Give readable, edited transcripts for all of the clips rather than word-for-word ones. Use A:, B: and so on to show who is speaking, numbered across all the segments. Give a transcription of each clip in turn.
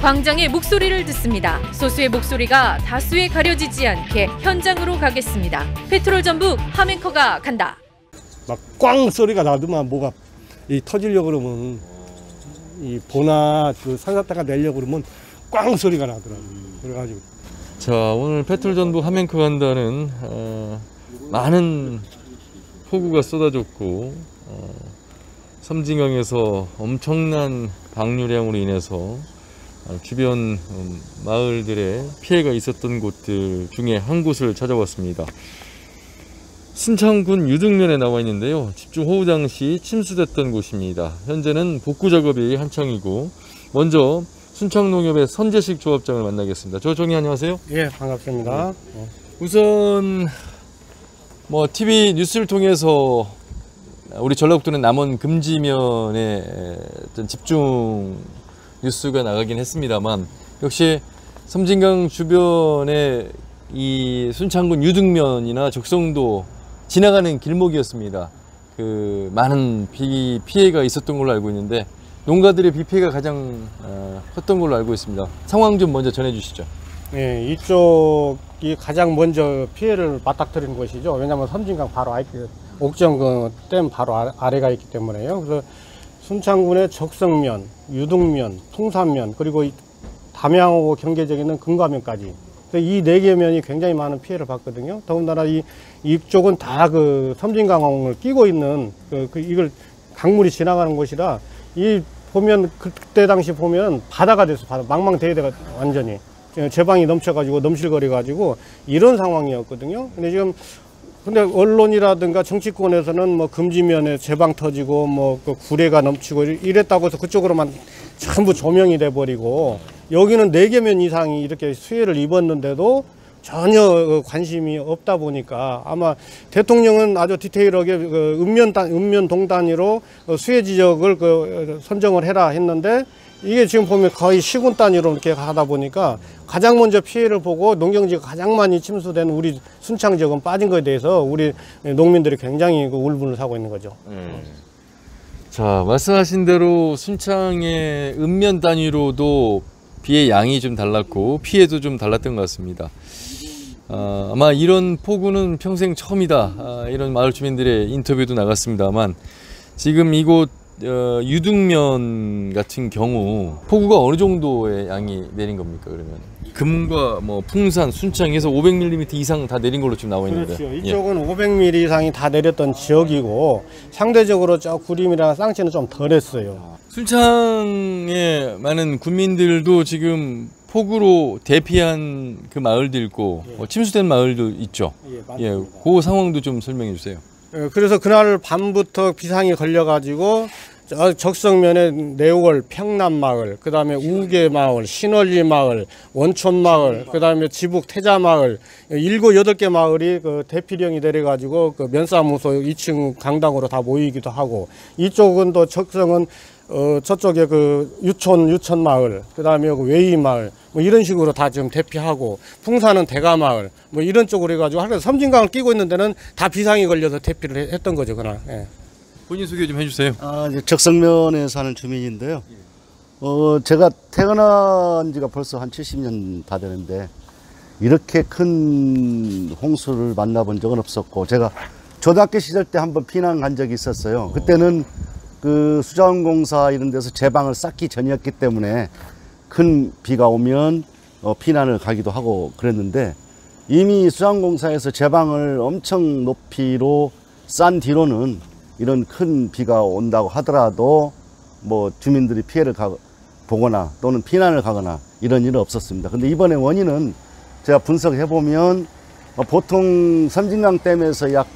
A: 광장의 목소리를 듣습니다. 소수의 목소리가 다수에 가려지지 않게 현장으로 가겠습니다. 페트롤 전북 하멘커가 간다.
B: 막 꽝 소리가 나더만 뭐가 터지려고 그러면 이 보나 그 산사태가 내려고 그러면 꽝 소리가 나더라고요. 그래가지고
C: 자, 오늘 페트롤 전북 하멘커 간다는 많은 폭우가 쏟아졌고 섬진강에서 엄청난 방류량으로 인해서 주변 마을들의 피해가 있었던 곳들 중에 한 곳을 찾아왔습니다. 순창군 유등면에 나와 있는데요. 집중호우 당시 침수됐던 곳입니다. 현재는 복구 작업이 한창이고, 먼저 순창농협의 선재식 조합장을 만나겠습니다. 조합장님 안녕하세요.
B: 예, 반갑습니다.
C: 우선 TV 뉴스를 통해서 우리 전라북도는 남원 금지면에 어떤 집중 뉴스가 나가긴 했습니다만, 역시 섬진강 주변에 이 순창군 유등면이나 적성도 지나가는 길목이었습니다. 그 많은 비 피해가 있었던 걸로 알고 있는데, 농가들의 비 피해가 가장 컸던 걸로 알고 있습니다. 상황 좀 먼저 전해 주시죠.
B: 예, 이쪽이 가장 먼저 피해를 맞닥뜨린 곳이죠. 왜냐하면 섬진강 바로 옥정 댐 바로 아래가 있기 때문에요. 그래서 순창군의 적성면, 유등면, 통산면, 그리고 담양하고 경계지역에 있는 금과면까지 이 4개 면이 굉장히 많은 피해를 봤거든요. 더군다나 이쪽은 다 그 섬진강을 끼고 있는 이걸 강물이 지나가는 곳이라 보면 그때 당시 보면 바다가 됐어. 망망대해가 완전히 제방이 넘쳐가지고 넘실거려가지고 이런 상황이었거든요. 근데 언론이라든가 정치권에서는 뭐 금지면에 제방 터지고 그 구례가 넘치고 이랬다고 해서 그쪽으로만 전부 조명이 돼 버리고, 여기는 4개 면 이상이 이렇게 수해를 입었는데도 전혀 관심이 없다 보니까 아마 대통령은 아주 디테일하게 읍면 동단위로 수해 지역을 선정을 해라 했는데, 이게 지금 보면 거의 시군 단위로 이렇게 하다 보니까 가장 먼저 피해를 보고 농경지가 가장 많이 침수된 우리 순창 지역은 빠진 것에 대해서 우리 농민들이 굉장히 울분을 사고 있는 거죠.
C: 자, 말씀하신 대로 순창의 읍면 단위로도 비의 양이 좀 달랐고 피해도 좀 달랐던 것 같습니다. 아마 이런 폭우는 평생 처음이다, 이런 마을 주민들의 인터뷰도 나갔습니다만, 지금 이곳 유등면 같은 경우 폭우가 어느 정도의 양이 내린 겁니까? 그러면 금과 풍산, 순창에서 500mm 이상 다 내린 걸로 지금 나와 있는데.
B: 그렇죠. 이쪽은 500mm 이상이 다 내렸던 지역이고, 상대적으로 저 구림이랑 쌍치는 좀 덜했어요.
C: 순창의 많은 군민들도 지금 폭우로 대피한 그 마을도 있고, 침수된 마을도 있죠.
B: 예,
C: 그 상황도 좀 설명해 주세요.
B: 그래서 그날 밤부터 비상이 걸려가지고 적성면에 내월 평남마을, 그 다음에 우계마을, 신월리마을, 원촌마을, 그 다음에 지북 태자마을, 7, 8개 마을이 대피령이 내려가지고 면사무소 2층 강당으로 다 모이기도 하고, 이쪽은 또 적성은 저쪽에 유천마을, 그 다음에 외이마을, 이런 식으로 다 지금 대피하고, 풍사는 대가마을, 이런 쪽으로 해가지고, 하여튼 섬진강을 끼고 있는 데는 다 비상이 걸려서 대피를 했던 거죠, 그날. 예.
C: 본인 소개 좀 해주세요.
D: 이제 적성면에 사는 주민인데요. 제가 태어난 지가 벌써 한 70년 다 되는데, 이렇게 큰 홍수를 만나본 적은 없었고, 제가 초등학교 시절 때 한번 피난 간 적이 있었어요. 그때는 그 수자원공사 이런 데서 제방을 쌓기 전이었기 때문에 큰 비가 오면 피난을 가기도 하고 그랬는데, 이미 수자원공사에서 제방을 엄청 높이로 싼 뒤로는 이런 큰 비가 온다고 하더라도 주민들이 피해를 보거나 또는 피난을 가거나 이런 일은 없었습니다. 근데 이번에 원인은 제가 분석해 보면 보통 섬진강 댐에서 약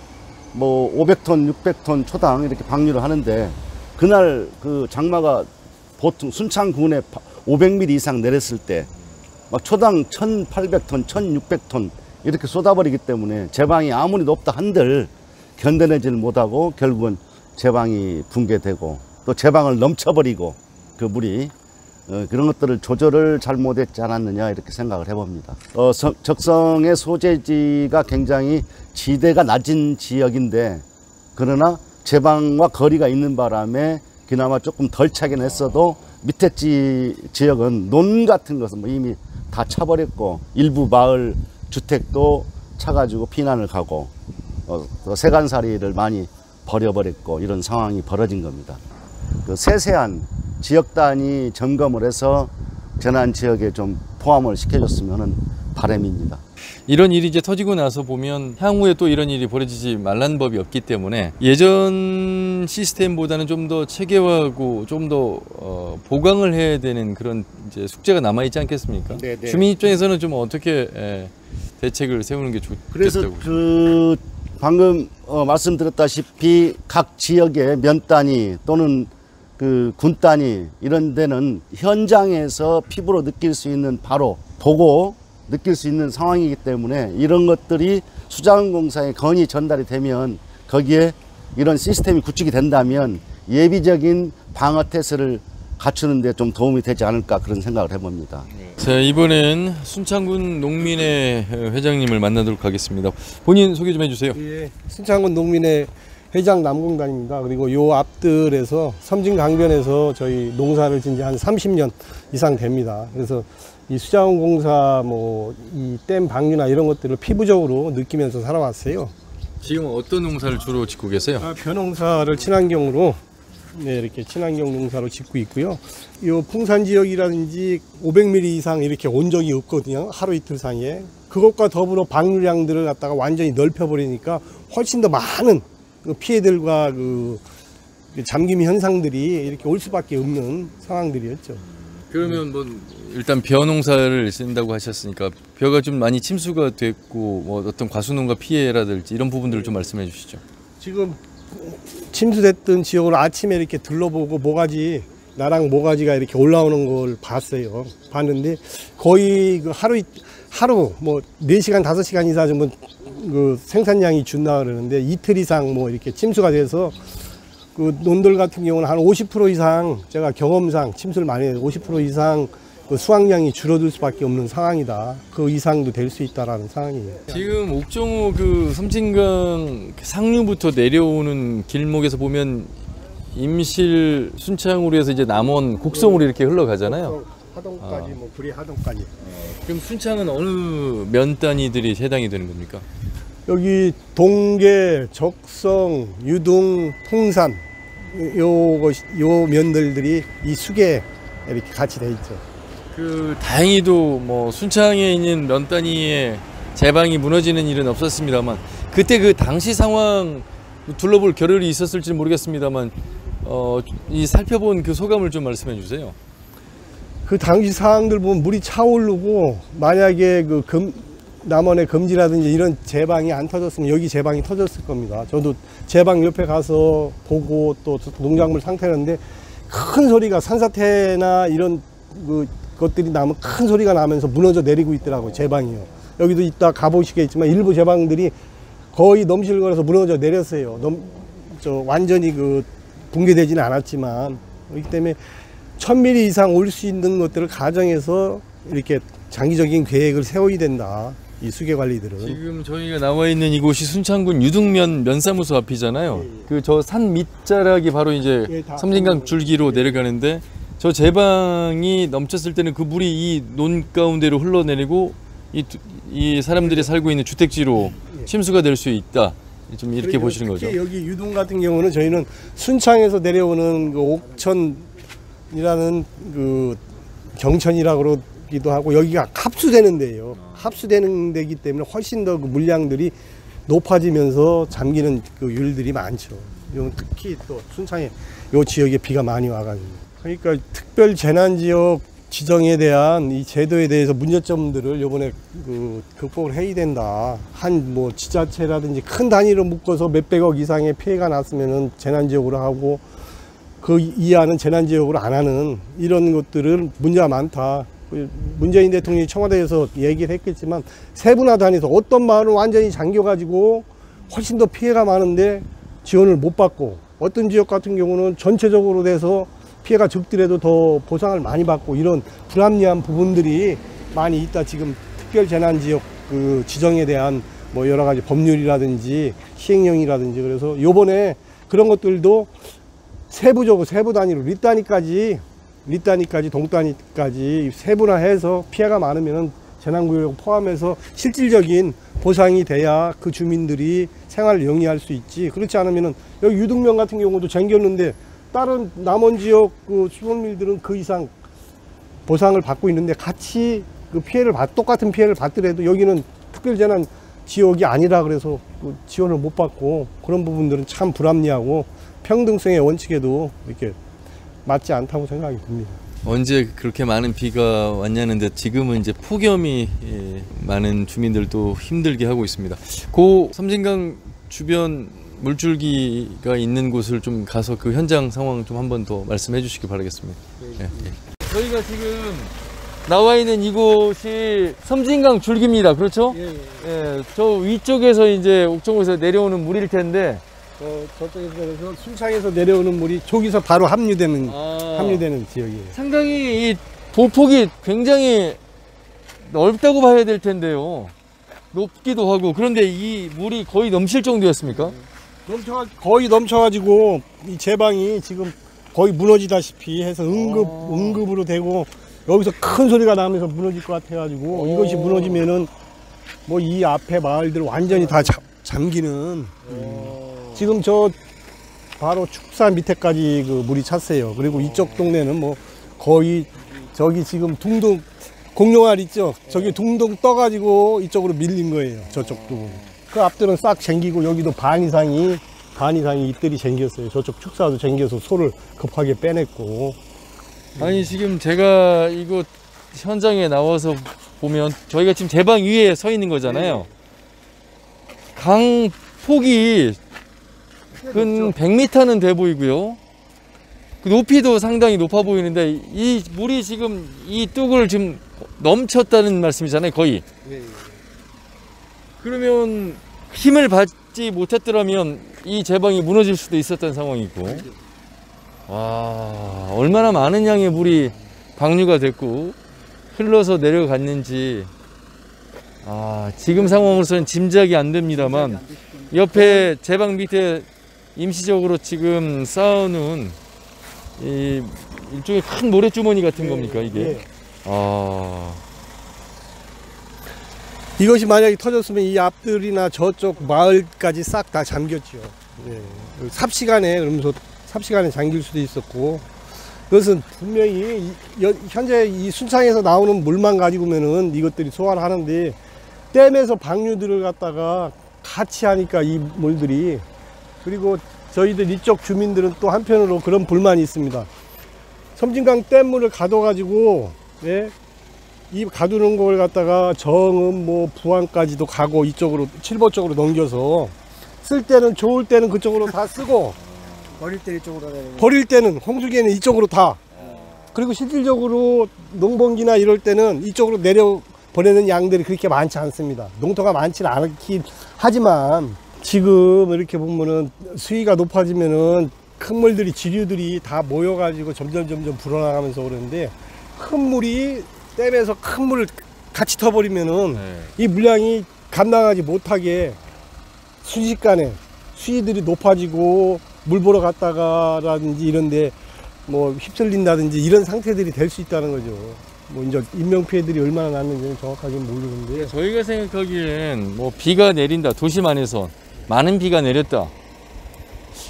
D: 500톤, 600톤 초당 이렇게 방류를 하는데, 그날 그 장마가 보통 순창군에 500mm 이상 내렸을 때 초당 1800톤, 1600톤 이렇게 쏟아버리기 때문에 제방이 아무리 높다 한들 견뎌내지를 못하고 결국은 제방이 붕괴되고 또 제방을 넘쳐버리고 그 물이 그런 것들을 조절을 잘못했지 않았느냐 이렇게 생각을 해봅니다. 적성의 소재지가 굉장히 지대가 낮은 지역인데, 그러나 제방과 거리가 있는 바람에 그나마 조금 덜 차긴 했어도 밑에 지역은 논 같은 것은 뭐 이미 다 차버렸고 일부 마을 주택도 차가지고 피난을 가고 세간살이를 많이 버려버렸고 이런 상황이 벌어진 겁니다. 그 세세한 지역 단위 점검을 해서 재난 지역에 좀 포함을 시켜줬으면 바람입니다.
C: 이런 일이 이제 터지고 나서 보면 향후에 또 이런 일이 벌어지지 말라는 법이 없기 때문에 예전 시스템보다는 좀 더 체계화하고 좀 더 보강을 해야 되는 그런 이제 숙제가 남아 있지 않겠습니까?
B: 네네.
C: 주민 입장에서는 좀 어떻게 대책을 세우는 게 좋겠다고.
D: 그래서 그 방금 말씀드렸다시피 각 지역의 면 단위 또는 그 군 단위 이런 데는 현장에서 피부로 느낄 수 있는 바로 보고 느낄 수 있는 상황이기 때문에 이런 것들이 수자원공사에 건의 전달이 되면 거기에 이런 시스템이 구축이 된다면 예비적인 방어 태세를 갖추는 데 좀 도움이 되지 않을까 그런 생각을 해봅니다.
C: 자, 이번엔 순창군 농민회 회장님을 만나도록 하겠습니다. 본인 소개 좀 해주세요.
E: 예, 순창군 농민회 회장 남공단입니다. 그리고 요 앞들에서 섬진강변에서 저희 농사를 진 지 한 30년 이상 됩니다. 그래서 이 수자원공사 뭐 이 댐 방류나 이런 것들을 피부적으로 느끼면서 살아왔어요.
C: 지금 어떤 농사를 주로 짓고 계세요?
E: 벼농사를 친환경으로 이렇게 친환경 농사로 짓고 있고요. 이 풍산 지역이라든지 500mm 이상 이렇게 온 적이 없거든요. 하루 이틀 사이에. 그것과 더불어 방류량들을 갖다가 완전히 넓혀버리니까 훨씬 더 많은 그 피해들과 그 잠김 현상들이 이렇게 올 수밖에 없는 상황들이었죠.
C: 그러면 뭐 일단 벼 농사를 쓴다고 하셨으니까 벼가 좀 많이 침수가 됐고 뭐 어떤 과수농가 피해라든지 이런 부분들을 좀 말씀해 주시죠.
E: 지금 침수됐던 지역을 아침에 이렇게 둘러보고 나랑 모가지가 이렇게 올라오는 걸 봤는데 거의 그 하루 뭐 4시간 5시간 이상 정도 그 생산량이 준다 그러는데 이틀 이상 뭐 이렇게 침수가 돼서 그 논들 같은 경우는 한 50% 이상 제가 경험상 침수를 많이 해서 50% 이상 그 수확량이 줄어들 수밖에 없는 상황이다. 그 이상도 될 수 있다라는 상황이에요.
C: 지금 옥정호 그 섬진강 상류부터 내려오는 길목에서 보면 임실 순창으로 해서 이제 남원 곡성으로 이렇게 흘러가잖아요.
E: 하동까지 뭐 구리 하동까지.
C: 그럼 순창은 어느 면 단위들이 해당이 되는 겁니까?
E: 여기 동계, 적성, 유동, 풍산 요 면들이 이 수계에 이렇게 같이 돼 있죠.
C: 그 다행히도 뭐 순창에 있는 면 단위의 제방이 무너지는 일은 없었습니다만 그때 그 당시 상황 둘러볼 겨를이 있었을지 모르겠습니다만 이 살펴본 그 소감을 좀 말씀해 주세요.
E: 그 당시 상황들 보면 물이 차오르고 만약에 그 남원의 금지라든지 이런 제방이 안 터졌으면 여기 제방이 터졌을 겁니다. 저도 제방 옆에 가서 보고 또 농작물 상태였는데 큰 소리가 산사태나 이런 것들이 나면 큰 소리가 나면서 무너져 내리고 있더라고요. 제방이요. 여기도 이따 가보시겠지만 일부 제방들이 거의 넘실거려서 무너져 내렸어요. 완전히 붕괴되지는 않았지만 그렇기 때문에 1000mm 이상 올 수 있는 것들을 가정해서 이렇게 장기적인 계획을 세워야 된다. 이 수계 관리들은.
C: 지금 저희가 나와 있는 이곳이 순창군 유등면 면사무소 앞이잖아요. 그 저 산 밑자락이 바로 이제 섬진강 줄기로 내려가는데 저 제방이 넘쳤을 때는 그 물이 이 논 가운데로 흘러내리고 이 사람들이 살고 있는 주택지로 침수가 될 수 있다. 좀 이렇게 보시는 거죠.
E: 여기 유동 같은 경우는 저희는 순창에서 내려오는 그 옥천이라는 그 경천이라고 그러기도 하고 여기가 합수되는 데예요. 합수되는 데이기 때문에 훨씬 더 그 물량들이 높아지면서 잠기는 그 율들이 많죠. 특히 또 순창에 요 지역에 비가 많이 와가지고. 그러니까 특별 재난 지역 지정에 대한 이 제도에 대해서 문제점들을 이번에 극복을 해야 된다. 한 뭐 지자체라든지 큰 단위로 묶어서 몇백억 이상의 피해가 났으면은 재난 지역으로 하고 그 이하는 재난 지역으로 안 하는 이런 것들은 문제가 많다. 문재인 대통령이 청와대에서 얘기를 했겠지만 세분화단위에서 어떤 마을은 완전히 잠겨가지고 훨씬 더 피해가 많은데 지원을 못 받고 어떤 지역 같은 경우는 전체적으로 돼서 피해가 적더라도 더 보상을 많이 받고 이런 불합리한 부분들이 많이 있다. 지금 특별재난지역 그 지정에 대한 뭐 여러 가지 법률이라든지 시행령이라든지 그래서 요번에 그런 것들도 세부적으로 세부 단위로 윗단위까지 동단위까지 세분화해서 피해가 많으면 재난구역 포함해서 실질적인 보상이 돼야 그 주민들이 생활을 영위할 수 있지. 그렇지 않으면은 여기 유등면 같은 경우도 쟁겼는데 다른 남원 지역 그 수돗밀들은 그 이상 보상을 받고 있는데 같이 그 똑같은 피해를 받더라도 여기는 특별재난 지역이 아니라 그래서 그 지원을 못 받고 그런 부분들은 참 불합리하고 평등성의 원칙에도 이렇게 맞지 않다고 생각이 듭니다.
C: 언제 그렇게 많은 비가 왔냐는데 지금은 이제 폭염이 많은 주민들도 힘들게 하고 있습니다. 고 섬진강 주변 물줄기가 있는 곳을 좀 가서 그 현장 상황 좀 한 번 더 말씀해 주시기 바라겠습니다. 네. 저희가 지금 나와 있는 이곳이 섬진강 줄기입니다. 그렇죠?
E: 예.
C: 예, 저 위쪽에서 이제 옥정에서 내려오는 물일 텐데
E: 저쪽에서 순창에서 내려오는 물이 저기서 바로 합류되는 지역이에요.
C: 상당히 이 도폭이 굉장히 넓다고 봐야 될 텐데요. 높기도 하고. 그런데 이 물이 거의 넘칠 정도였습니까?
E: 거의 넘쳐가지고 이 제방이 지금 거의 무너지다시피 해서 응급으로 되고 여기서 큰 소리가 나면서 무너질 것 같아가지고 이것이 무너지면은 뭐 이 앞에 마을들 완전히 다 잠기는. 지금 저 바로 축사 밑에까지 그 물이 찼어요. 그리고 이쪽 동네는 뭐 거의 저기 지금 둥둥 공룡알 있죠? 저기 둥둥 떠가지고 이쪽으로 밀린 거예요. 저쪽도. 그 앞들은 싹 쟁기고 여기도 반 이상이 잎들이 쟁겼어요. 저쪽 축사도 쟁겨서 소를 급하게 빼냈고.
C: 아니 지금 제가 이곳 현장에 나와서 보면 저희가 지금 제방 위에 서 있는 거잖아요. 강 폭이 근 100m는 돼 보이고요. 그 높이도 상당히 높아 보이는데 이 물이 지금 이 뚝을 지금 넘쳤다는 말씀이잖아요, 거의. 그러면 힘을 받지 못했더라면 이 제방이 무너질 수도 있었던 상황이고. 와, 얼마나 많은 양의 물이 방류가 됐고 흘러서 내려갔는지 지금 상황으로서는 짐작이 안 됩니다만 옆에 제방 밑에 임시적으로 지금 쌓아놓은 이 일종의 큰 모래주머니 같은 겁니까 이게?
E: 이것이 만약에 터졌으면 이 앞들이나 저쪽 마을까지 싹 다 잠겼죠. 삽시간에 잠길 수도 있었고. 그것은 분명히 현재 이 순창에서 나오는 물만 가지고면은 이것들이 소화를 하는데 댐에서 방류들을 갖다가 같이 하니까 이 물들이. 그리고 저희들 이쪽 주민들은 또 한편으로 그런 불만이 있습니다. 섬진강 댐물을 가둬가지고 이 가두는 걸 갖다가 정읍 뭐 부안까지도 가고 이쪽으로 칠보 쪽으로 넘겨서 쓸 때는 좋을 때는 그쪽으로 다 쓰고 버릴 때는 홍수기에는 이쪽으로 다. 그리고 실질적으로 농번기나 이럴 때는 이쪽으로 내려 보내는 양들이 그렇게 많지 않습니다. 농토가 많지는 않긴 하지만 지금 이렇게 보면은 수위가 높아지면은 큰 물들이 지류들이 다 모여가지고 점점 불어나가면서 그러는데 큰 물이 댐에서 큰 물을 같이 터버리면은 이 물량이 감당하지 못하게 순식간에 수위들이 높아지고 물 보러 갔다가라든지 이런데 뭐 휩쓸린다든지 이런 상태들이 될 수 있다는 거죠. 뭐 이제 인명피해들이 얼마나 났는지는 정확하게 모르는데
C: 저희가 생각하기엔 뭐 비가 내린다, 도심 안에서 많은 비가 내렸다,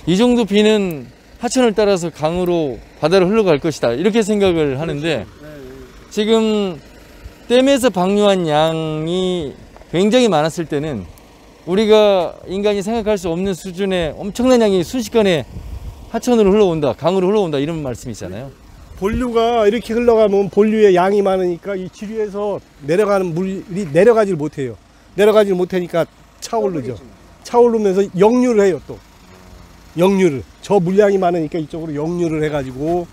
C: 이 정도 비는 하천을 따라서 강으로 바다로 흘러갈 것이다 이렇게 생각을 하는데 지금 댐에서 방류한 양이 굉장히 많았을 때는 우리가 인간이 생각할 수 없는 수준의 엄청난 양이 순식간에 하천으로 흘러온다, 강으로 흘러온다 이런 말씀이잖아요.
E: 본류가 이렇게 흘러가면 본류의 양이 많으니까 이 지류에서 내려가는 물이 내려가질 못해요. 내려가질 못하니까 차오르죠. 차오르면서 역류를 해요. 또 역류를, 저 물량이 많으니까 이쪽으로 역류를 해가지고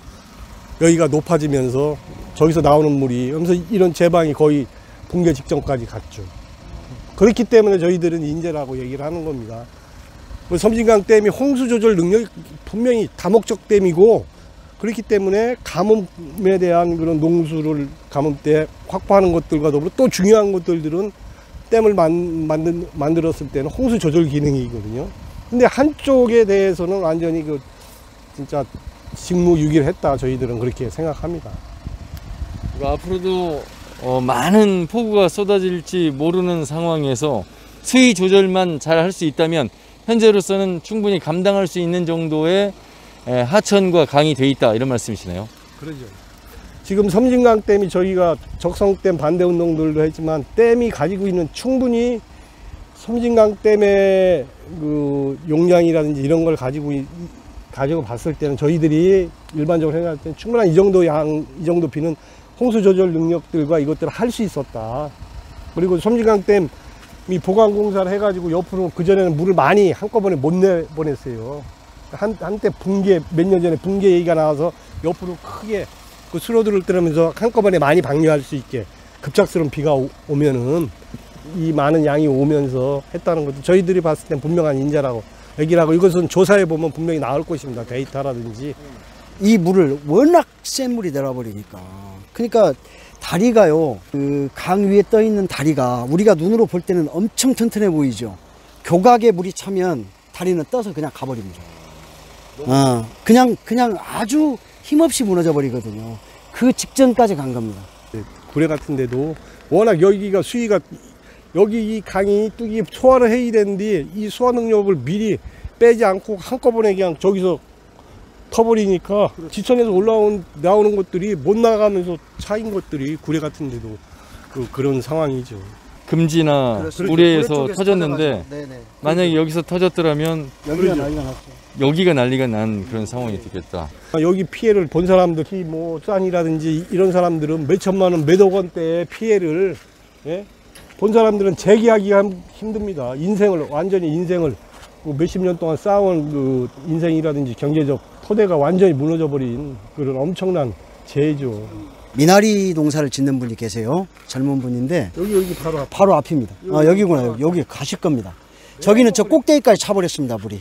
E: 여기가 높아지면서 저기서 나오는 물이, 그러면서 이런 제방이 거의 붕괴 직전까지 갔죠. 그렇기 때문에 저희들은 인재라고 얘기를 하는 겁니다. 섬진강 댐이 홍수 조절 능력이 분명히 다목적 댐이고, 그렇기 때문에 가뭄에 대한 그런 농수를 가뭄 때 확보하는 것들과 더불어 또 중요한 것들은 댐을 만들었을 때는 홍수 조절 기능이거든요. 근데 한쪽에 대해서는 완전히 그 진짜 직무유기를 했다 저희들은 그렇게 생각합니다.
C: 앞으로도 많은 폭우가 쏟아질지 모르는 상황에서 수위 조절만 잘 할 수 있다면 현재로서는 충분히 감당할 수 있는 정도의 하천과 강이 돼 있다 이런 말씀이시네요.
E: 그러죠. 지금 섬진강 댐이 저희가 적성댐 반대 운동들도 했지만 댐이 가지고 있는 충분히 섬진강 댐의 그 용량이라든지 이런 걸 가지고 봤을 때는 저희들이 일반적으로 생각할 때는 충분한 이 정도 비는 홍수 조절 능력들과 이것들을 할 수 있었다. 그리고 섬진강 댐이 보강 공사를 해가지고 옆으로 그전에는 물을 많이 한꺼번에 못 내보냈어요. 한때 붕괴, 몇 년 전에 붕괴 얘기가 나와서 옆으로 크게 그 수로들을 뜨면서 한꺼번에 많이 방류할 수 있게 급작스러운 비가 오면은 이 많은 양이 오면서 했다는 것도 저희들이 봤을 땐 분명한 인자라고 얘기를 하고 이것은 조사해 보면 분명히 나올 것입니다. 데이터라든지.
F: 이 물을 워낙 센 물이 내려버리니까. 그러니까 다리가요, 그 강 위에 떠 있는 다리가 우리가 눈으로 볼 때는 엄청 튼튼해 보이죠. 교각에 물이 차면 다리는 떠서 그냥 가버립니다. 그냥 아주 힘없이 무너져 버리거든요. 그 직전까지 간 겁니다.
E: 구례 같은 데도 워낙 여기가 수위가 여기 이 강이 뚝이 소화를 해야 되는데 이 소화 능력을 미리 빼지 않고 한꺼번에 그냥 저기서 터버리니까 지천에서 나오는 것들이 못 나가면서 차인 것들이 구례 같은 데도 그런 상황이죠.
C: 금지나
F: 그렇죠.
C: 우레에서
F: 구례 쪽에서
C: 터졌는데
F: 네네.
C: 만약에 여기서 터졌더라면
F: 여기가 난리가 났죠.
C: 여기가 난리가 난 그런 상황이 되겠다.
E: 여기 피해를 본 사람들이 뭐 싼이라든지 이런 사람들은 몇 천만 원, 몇억 원대의 피해를 본 사람들은 재기하기가 힘듭니다. 완전히 인생을 몇십 년 동안 쌓아온 그 인생이라든지 경제적 토대가 완전히 무너져 버린 그런 엄청난 재해죠.
F: 미나리 농사를 짓는 분이 계세요. 젊은 분인데
E: 여기
F: 바로 앞입니다. 여기구나. 여기 가실 겁니다. 저기는 저 꼭대기까지 차버렸습니다. 물이.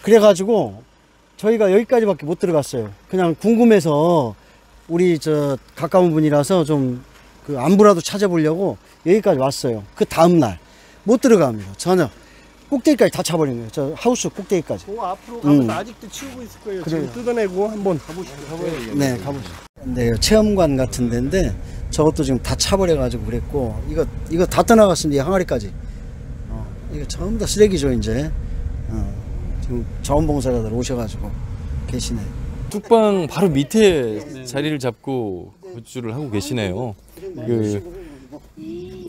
F: 그래가지고 저희가 여기까지밖에 못 들어갔어요. 그냥 궁금해서 우리 저 가까운 분이라서 좀 그 안부라도 찾아보려고 여기까지 왔어요. 그 다음날 못 들어갑니다. 전혀. 꼭대기까지 다 차버린 거예요. 저 하우스 꼭대기까지.
E: 앞으로 가면 아직도 치우고 있을 거예요.
F: 그래요.
E: 지금 뜯어내고 한번 가보시죠.
F: 네, 가보시죠. 네, 체험관 같은 데인데 저것도 지금 다 차버려가지고 그랬고 이거 다 떠나갔습니다. 항아리까지. 이거 전부 다 쓰레기죠 이제. 지금 자원봉사자들 오셔가지고 계시네.
C: 뚝방 바로 밑에 자리를 잡고 거주를 하고 계시네요.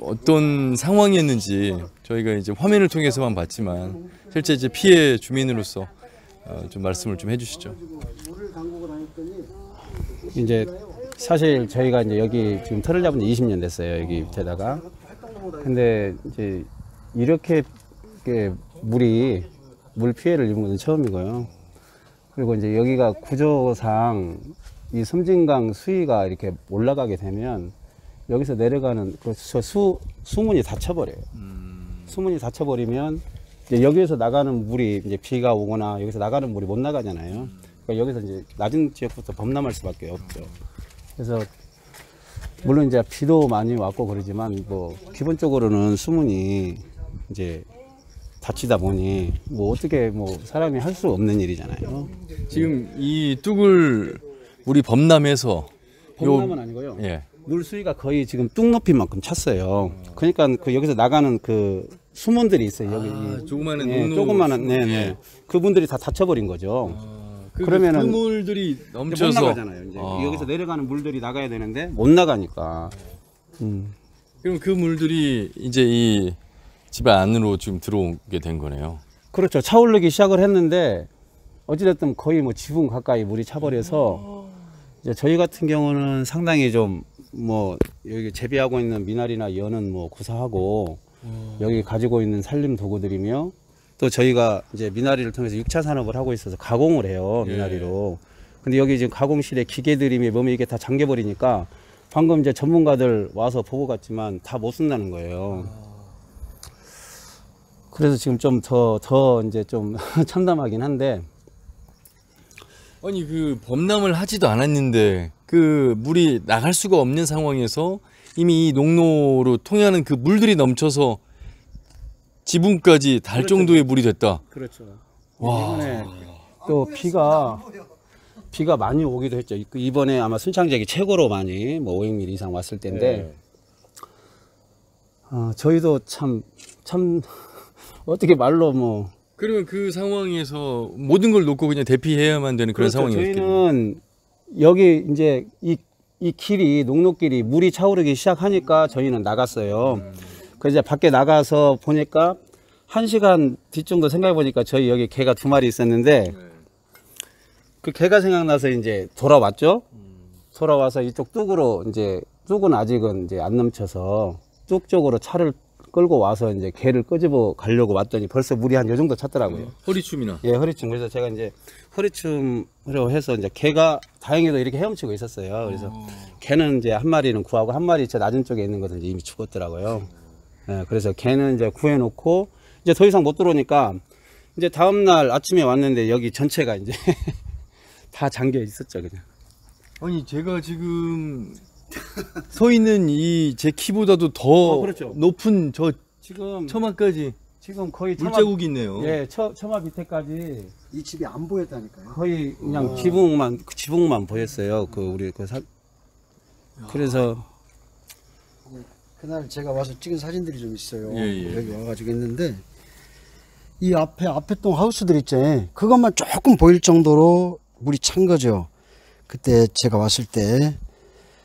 C: 어떤 상황이었는지 저희가 이제 화면을 통해서만 봤지만 실제 이제 피해 주민으로서 좀 말씀을 좀 해주시죠.
G: 이제 사실 저희가 이제 여기 지금 터를 잡은 지 20년 됐어요. 여기 밑에다가. 근데 이제 이렇게 물이 물 피해를 입은 것은 처음이고요. 그리고 이제 여기가 구조상 이 섬진강 수위가 이렇게 올라가게 되면 여기서 내려가는 수문이 닫혀버려요. 수문이 닫혀버리면 이제 여기에서 나가는 물이 이제 비가 오거나 여기서 나가는 물이 못 나가잖아요. 그러니까 여기서 이제 낮은 지역부터 범람할 수밖에 없죠. 그래서 물론 이제 비도 많이 왔고 그러지만 뭐 기본적으로는 수문이 이제 닫히다 보니 뭐 어떻게 뭐 사람이 할 수 없는 일이잖아요.
C: 지금 이 뚝을 우리 범람해서
G: 범람은 아니고요.
C: 예.
G: 물 수위가 거의 지금 뚝 높이만큼 찼어요. 그러니까 그 여기서 나가는 그 수문들이 있어요. 여기
C: 조그마한
G: 조그마한 네네. 그분들이 다 닫혀버린 거죠. 그러면은
C: 그 물들이
G: 못
C: 넘쳐서
G: 나가잖아요. 이제 여기서 내려가는 물들이 나가야 되는데 못 나가니까.
C: 그럼 그 물들이 이제 이 집 안으로 지금 들어오게 된 거네요.
G: 그렇죠. 차오르기 시작을 했는데 어찌됐든 거의 뭐 지붕 가까이 물이 차버려서 이제 저희 같은 경우는 상당히 좀 뭐 여기 재배하고 있는 미나리나 연은 뭐 구사하고 여기 가지고 있는 살림 도구들이며 또 저희가 이제 미나리를 통해서 6차 산업을 하고 있어서 가공을 해요. 미나리로. 근데 여기 지금 가공실에 기계들이 몸에 이게 다 잠겨버리니까 방금 이제 전문가들 와서 보고 갔지만 다 못 쓴다는 거예요. 그래서 지금 좀 더 이제 좀 참담하긴 한데.
C: 아니 그 범람을 하지도 않았는데 그 물이 나갈 수가 없는 상황에서 이미 이 농로로 통하는 그 물들이 넘쳐서 지붕까지 달
G: 그렇죠.
C: 정도의 물이 됐다.
G: 그렇죠.
C: 와.
G: 이번에 또 비가 많이 오기도 했죠. 이번에 아마 순창 지역이 최고로 많이 뭐 500mm 이상 왔을 때인데 저희도 참 어떻게 말로 뭐
C: 그러면 그 상황에서 모든 걸 놓고 그냥 대피해야만 되는 그런
G: 그렇죠.
C: 상황이었겠네요.
G: 저희는 여기 이제 이 길이 녹록길이 물이 차오르기 시작하니까 저희는 나갔어요. 그래서 이제 밖에 나가서 보니까 1시간 뒤 정도 생각해 보니까 저희 여기 개가 2마리 있었는데 그 개가 생각나서 이제 돌아왔죠. 돌아와서 이쪽 뚝으로 이제 뚝은 아직은 이제 안 넘쳐서 뚝 쪽으로 차를 끌고 와서 이제 개를 끄집어 가려고 왔더니 벌써 물이 한 요 정도 찼더라고요.
C: 허리춤이나.
G: 예, 허리춤. 그래서 제가 이제 허리춤으로 해서 이제 개가 다행히도 이렇게 헤엄치고 있었어요. 그래서 개는 이제 한 마리는 구하고 한 마리 저 낮은 쪽에 있는 것은 이미 죽었더라고요. 예, 그래서 개는 이제 구해놓고 이제 더 이상 못 들어오니까 이제 다음날 아침에 왔는데 여기 전체가 이제 다 잠겨 있었죠, 그냥.
C: 아니 제가 지금 서 있는 이 제 키보다도 더
G: 그렇죠.
C: 높은 저
G: 지금
C: 처마까지
G: 지금 거의
C: 물자국이 있네요.
G: 예, 처마 밑에까지
F: 이 집이 안 보였다니까요.
G: 거의 그냥 지붕만 보였어요. 그래서
F: 그날 제가 와서 찍은 사진들이 좀 있어요.
C: 예.
F: 여기 와가지고 있는데 이 앞에 동 하우스들 있죠. 그것만 조금 보일 정도로 물이 찬 거죠. 그때 제가 왔을 때.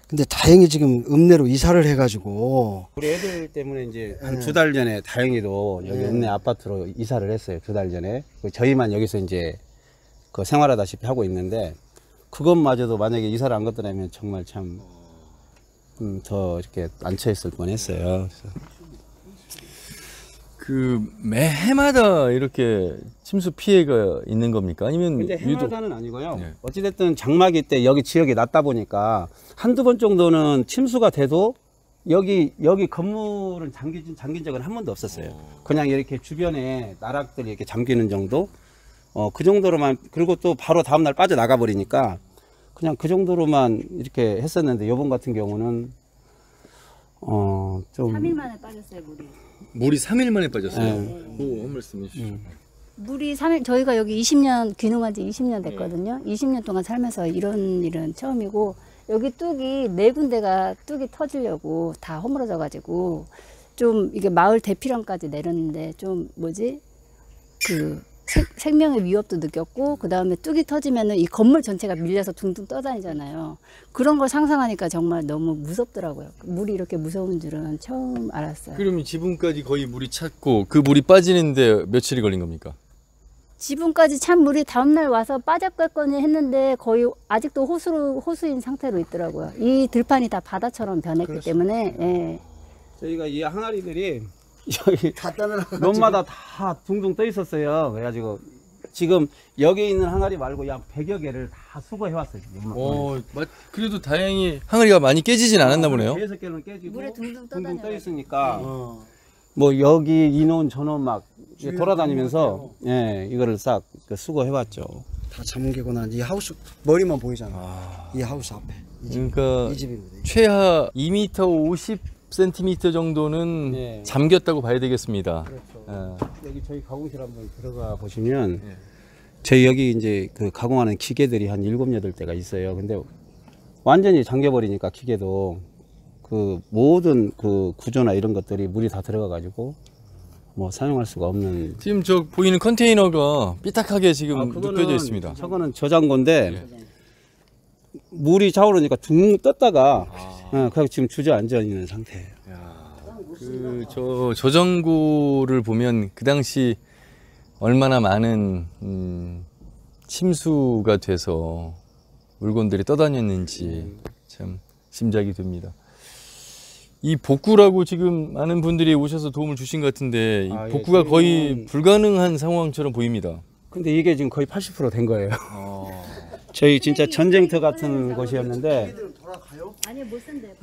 F: 근데 다행히 지금 읍내로 이사를 해가지고
G: 우리 애들 때문에 이제 한 2달 전에 다행히도 여기 읍내 아파트로 이사를 했어요. 2달 전에. 저희만 여기서 이제 그 생활하다시피 하고 있는데 그것마저도 만약에 이사를 안 갔더라면 정말 참 더 이렇게 안쳐 있을 뻔했어요.
C: 그 매해마다 이렇게 침수 피해가 있는 겁니까? 아니면
G: 근데
C: 유독
G: 해마다는 아니고요.
C: 네.
G: 어찌됐든 장마기 때 여기 지역이 낮다 보니까 한두 번 정도는 침수가 돼도 여기 건물은 잠긴 적은 한 번도 없었어요. 그냥 이렇게 주변에 나락들이 이렇게 잠기는 정도? 그 정도로만, 그리고 또 바로 다음날 빠져나가 버리니까 그냥 그 정도로만 이렇게 했었는데 이번 같은 경우는 좀
H: 3일 만에 빠졌어요,
C: 물이 3일 만에 빠졌어요.
G: 네.
C: 오, 한 말씀 해주시죠.
H: 물이 3일, 저희가 여기 20년, 귀농한 지 20년 됐거든요. 20년 동안 살면서 이런 일은 처음이고, 여기 뚝이 4군데가 뚝이 터지려고 다 허물어져가지고, 좀 이게 마을 대피령까지 내렸는데, 생명의 위협도 느꼈고, 그 다음에 뚝이 터지면은 이 건물 전체가 밀려서 둥둥 떠다니잖아요. 그런 걸 상상하니까 정말 너무 무섭더라고요. 물이 이렇게 무서운 줄은 처음 알았어요.
C: 그러면 지붕까지 거의 물이 찼고 그 물이 빠지는데 며칠이 걸린 겁니까?
H: 지붕까지 찬 물이 다음날 와서 빠졌겠거니 했는데 거의 아직도 호수인 상태로 있더라고요. 이 들판이 다 바다처럼 변했기 때문에. 예.
G: 저희가 이 항아리들이 여기 논마다 다 둥둥 떠 있었어요. 그래가지고 지금 여기 있는 항아리 말고 약 100여 개를 다 수거해 왔어요.
C: 그래도 다행히 항아리가 많이 깨지진 않았나 보네요.
G: 6개는 깨지고
H: 물에 둥둥
G: 떠 있으니까 뭐 여기 이논 저논 막 돌아다니면서 이거를 싹 수거해 왔죠.
F: 다 잠기고 난 이 하우스 머리만 보이잖아. 이 하우스 앞에.
C: 그러니까
F: 이 집입니다.
C: 최하 2m 50cm 정도는 잠겼다고 봐야 되겠습니다.
G: 그렇죠. 여기 저희 가공실 한번 들어가 보시면 저희 여기 이제 그 가공하는 기계들이 한 7, 8대가 있어요. 근데 완전히 잠겨버리니까 기계도 그 모든 그 구조나 이런 것들이 물이 다 들어가 가지고 뭐 사용할 수가 없는.
C: 지금 저 보이는 컨테이너가 삐딱하게 지금 눕혀져 있습니다.
G: 저거는 저장고인데 물이 차오르니까 둥 떴다가 그냥 지금 주저앉아 있는 상태예요.
C: 저 저장고를 보면 그 당시 얼마나 많은 침수가 돼서 물건들이 떠다녔는지 참 짐작이 됩니다. 이 복구라고 지금 많은 분들이 오셔서 도움을 주신 것 같은데 이 복구가 거의 불가능한 상황처럼 보입니다.
G: 근데 이게 지금 거의 80% 된 거예요. 저희 진짜 전쟁터 같은 곳이었는데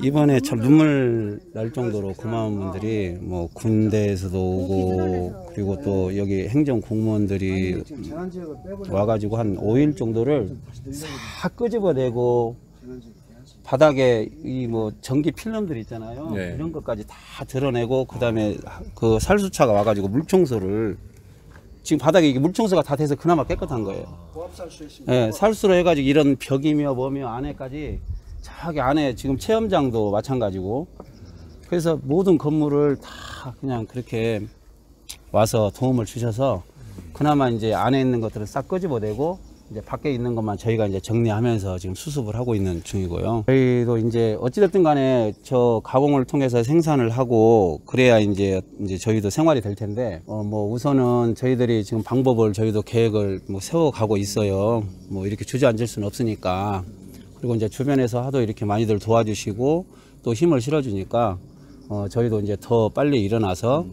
G: 이번에 참 눈물 날 정도로 고마운 분들이 뭐 군대에서도 오고 그리고 또 여기 행정 공무원들이 와가지고 한 5일 정도를 싹 끄집어내고 바닥에 이 뭐 전기 필름들 있잖아요. 이런 것까지 다 드러내고 그다음에 그 살수차가 와가지고 물 청소를 지금 바닥에 이게 물청소가 다 돼서 그나마 깨끗한 거예요. 예, 살수로 해가지고 이런 벽이며 뭐며 안에까지 저기 안에 지금 체험장도 마찬가지고 그래서 모든 건물을 다 그냥 그렇게 와서 도움을 주셔서 그나마 이제 안에 있는 것들을 싹 끄집어내고 이제 밖에 있는 것만 저희가 이제 정리하면서 지금 수습을 하고 있는 중이고요. 저희도 이제 어찌됐든 간에 저 가공을 통해서 생산을 하고 그래야 이제 저희도 생활이 될 텐데 뭐 우선은 저희들이 지금 방법을 저희도 계획을 뭐 세워가고 있어요. 뭐 이렇게 주저앉을 수는 없으니까. 그리고 이제 주변에서 하도 이렇게 많이들 도와주시고 또 힘을 실어주니까 저희도 이제 더 빨리 일어나서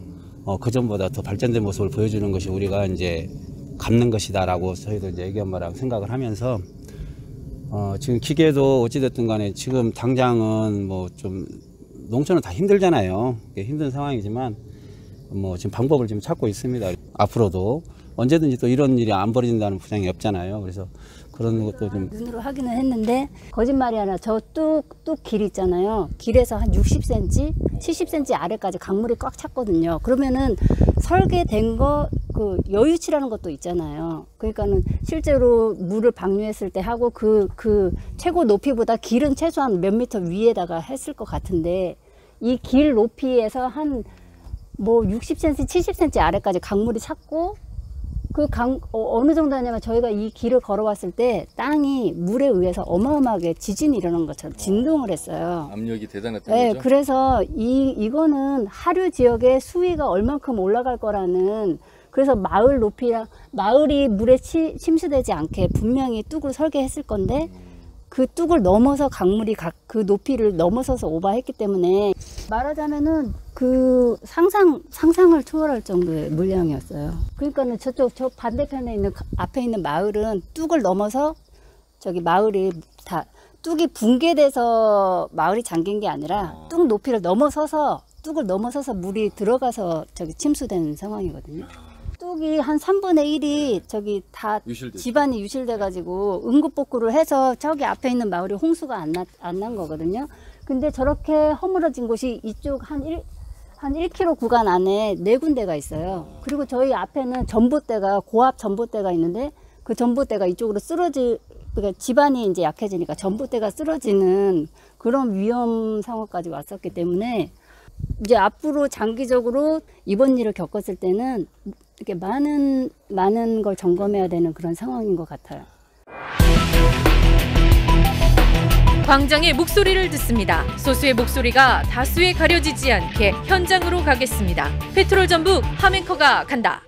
G: 그전보다 더 발전된 모습을 보여주는 것이 우리가 이제 갚는 것이다라고 저희도 이제 애기 엄마랑 생각을 하면서 지금 기계도 어찌됐든 간에 지금 당장은 뭐 좀 농촌은 다 힘들잖아요. 힘든 상황이지만 뭐 지금 방법을 지금 찾고 있습니다. 앞으로도 언제든지 또 이런 일이 안 벌어진다는 보장이 없잖아요. 그래서 그런 것도 좀
H: 눈으로 확인을 했는데 거짓말이 아니라 저 뚝 길 있잖아요. 길에서 한 60cm, 70cm 아래까지 강물이 꽉 찼거든요. 그러면은 설계된 거 그 여유치라는 것도 있잖아요. 그러니까는 실제로 물을 방류했을 때 하고 그 최고 높이보다 길은 최소한 몇 미터 위에다가 했을 것 같은데 이 길 높이에서 한 뭐 60cm, 70cm 아래까지 강물이 찼고 그 어느 정도냐면 저희가 이 길을 걸어왔을 때 땅이 물에 의해서 어마어마하게 지진이 일어난 것처럼 진동을 했어요.
C: 압력이 대단했던
H: 네,
C: 거죠.
H: 그래서 이거는 하류 지역의 수위가 얼만큼 올라갈 거라는 그래서 마을 높이랑 마을이 물에 침수되지 않게 분명히 뚝을 설계했을 건데 그 뚝을 넘어서 강물이 그 높이를 넘어서서 오버했기 때문에 말하자면은 그 상상을 초월할 정도의 물량이었어요. 그러니까는 저 반대편에 있는 앞에 있는 마을은 뚝을 넘어서 저기 마을이 다 뚝이 붕괴돼서 마을이 잠긴 게 아니라 뚝 높이를 넘어서서 뚝을 넘어서서 물이 들어가서 저기 침수된 상황이거든요. 뚝이 한 3분의 1이 저기 다 집안이 유실돼 가지고 응급복구를 해서 저기 앞에 있는 마을이 홍수가 안 난 거거든요. 근데 저렇게 허물어진 곳이 이쪽 한 1km 구간 안에 4군데가 있어요. 그리고 저희 앞에는 전봇대가 고압 전봇대가 있는데 그 전봇대가 이쪽으로 그러니까 집안이 이제 약해지니까 전봇대가 쓰러지는 그런 위험 상황까지 왔었기 때문에 이제 앞으로 장기적으로 이번 일을 겪었을 때는 이렇게 많은 걸 점검해야 되는 그런 상황인 것 같아요.
A: 광장의 목소리를 듣습니다. 소수의 목소리가 다수에 가려지지 않게 현장으로 가겠습니다. 페트롤 전북 함앵커가 간다.